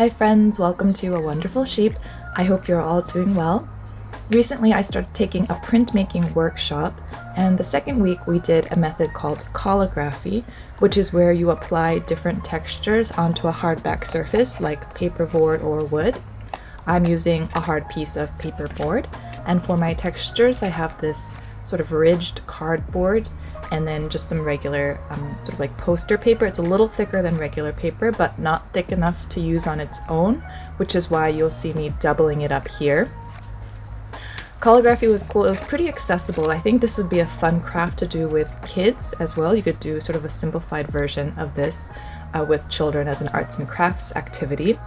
Hi friends, welcome to A Wonderful Sheep. I hope you're all doing well. Recently I started taking a printmaking workshop, and the second week we did a method called collagraphy, which is where you apply different textures onto a hardback surface like paperboard or wood. I'm using a hard piece of paperboard, and for my textures I have this sort of ridged cardboard and then just some regular sort of like poster paper. It's a little thicker than regular paper, but not thick enough to use on its own, which is why you'll see me doubling it up here. Collagraphy was cool. It was pretty accessible. I think this would be a fun craft to do with kids as well. You could do sort of a simplified version of this with children as an arts and crafts activity.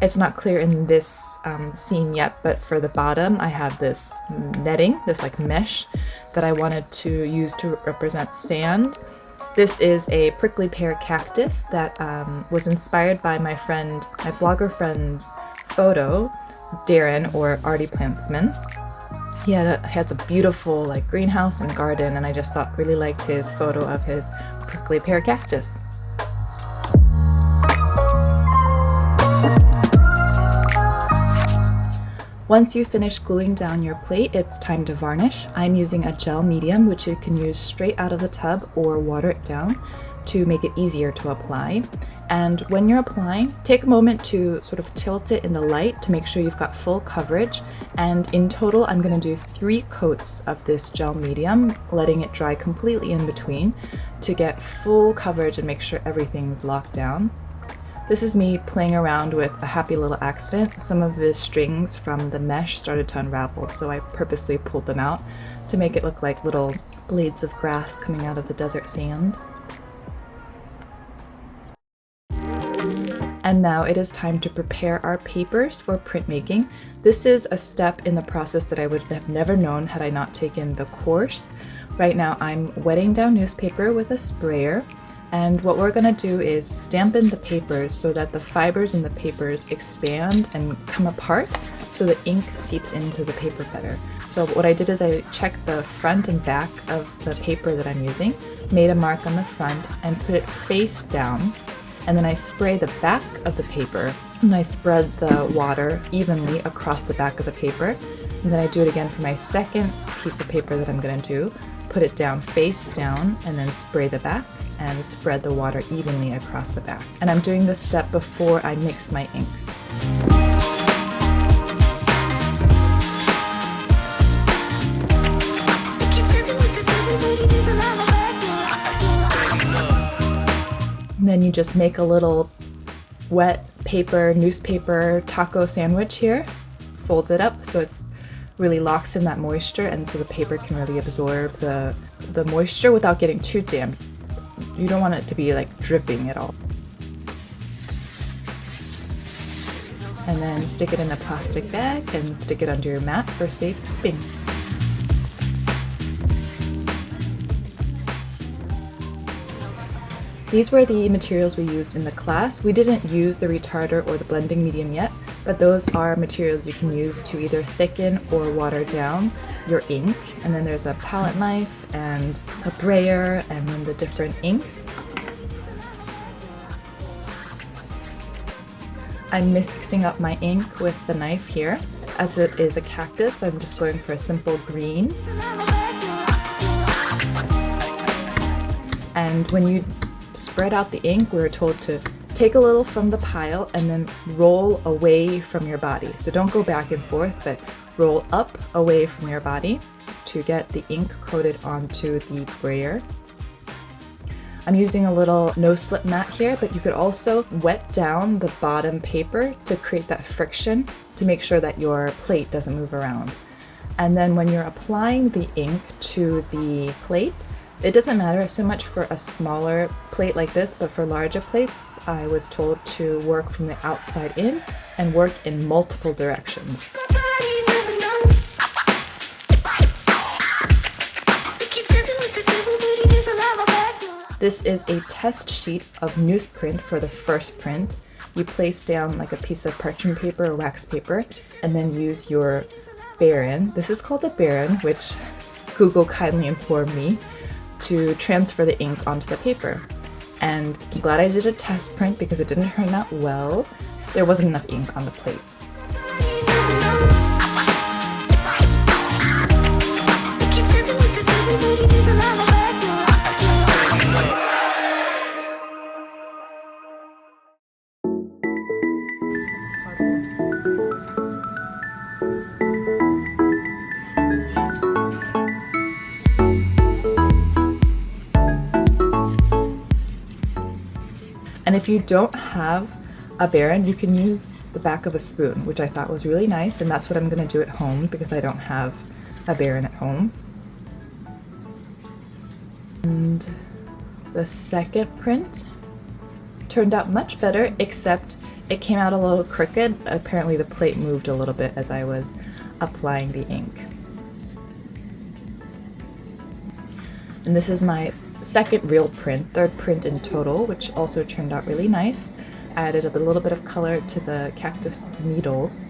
It's not clear in this scene yet, but for the bottom I have this netting, this like mesh that I wanted to use to represent sand. This is a prickly pear cactus that was inspired by my blogger friend's photo, Darren, or Artie Plantsman. He has a beautiful like greenhouse and garden, and I just really liked his photo of his prickly pear cactus. Once you finish gluing down your plate, it's time to varnish. I'm using a gel medium, which you can use straight out of the tub or water it down to make it easier to apply. And when you're applying, take a moment to sort of tilt it in the light to make sure you've got full coverage. And in total, I'm going to do 3 coats of this gel medium, letting it dry completely in between to get full coverage and make sure everything's locked down. This is me playing around with a happy little accident. Some of the strings from the mesh started to unravel, so I purposely pulled them out to make it look like little blades of grass coming out of the desert sand. And now it is time to prepare our papers for printmaking. This is a step in the process that I would have never known had I not taken the course. Right now I'm wetting down newspaper with a sprayer. And what we're going to do is dampen the papers so that the fibers in the papers expand and come apart so the ink seeps into the paper better. So what I did is I checked the front and back of the paper that I'm using, made a mark on the front and put it face down, and then I spray the back of the paper and I spread the water evenly across the back of the paper. And then I do it again for my second piece of paper that I'm going to do, put it down face down and then spray the back and spread the water evenly across the back. And I'm doing this step before I mix my inks. And then you just make a little wet paper, newspaper taco sandwich here, fold it up so it's really locks in that moisture, and so the paper can really absorb the moisture without getting too damp. You don't want it to be like dripping at all. And then stick it in a plastic bag and stick it under your mat for safe keeping. These were the materials we used in the class. We didn't use the retarder or the blending medium yet, but those are materials you can use to either thicken or water down your ink. And then there's a palette knife and a brayer and then the different inks. I'm mixing up my ink with the knife here. As it is a cactus, I'm just going for a simple green. And when you spread out the ink, we were told to take a little from the pile and then roll away from your body. So don't go back and forth, but roll up away from your body to get the ink coated onto the brayer. I'm using a little no-slip mat here, but you could also wet down the bottom paper to create that friction to make sure that your plate doesn't move around. And then when you're applying the ink to the plate, it doesn't matter so much for a smaller plate like this, but for larger plates, I was told to work from the outside in and work in multiple directions. This is a test sheet of newsprint for the first print. You place down like a piece of parchment paper or wax paper and then use your baren. This is called a baren, which Google kindly informed me, to transfer the ink onto the paper. And I'm glad I did a test print because it didn't turn out well. There wasn't enough ink on the plate. And if you don't have a baren, you can use the back of a spoon, which I thought was really nice, and that's what I'm going to do at home because I don't have a baren at home. And the second print turned out much better, except it came out a little crooked. Apparently the plate moved a little bit as I was applying the ink. And this is my second real print, third print in total, which also turned out really nice. I added a little bit of color to the cactus needles.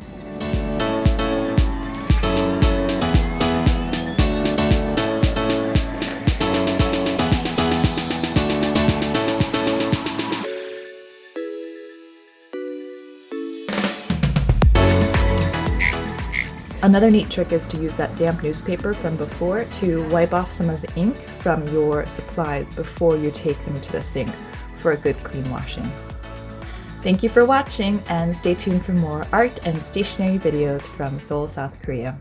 Another neat trick is to use that damp newspaper from before to wipe off some of the ink from your supplies before you take them to the sink for a good clean washing. Thank you for watching, and stay tuned for more art and stationery videos from Seoul, South Korea.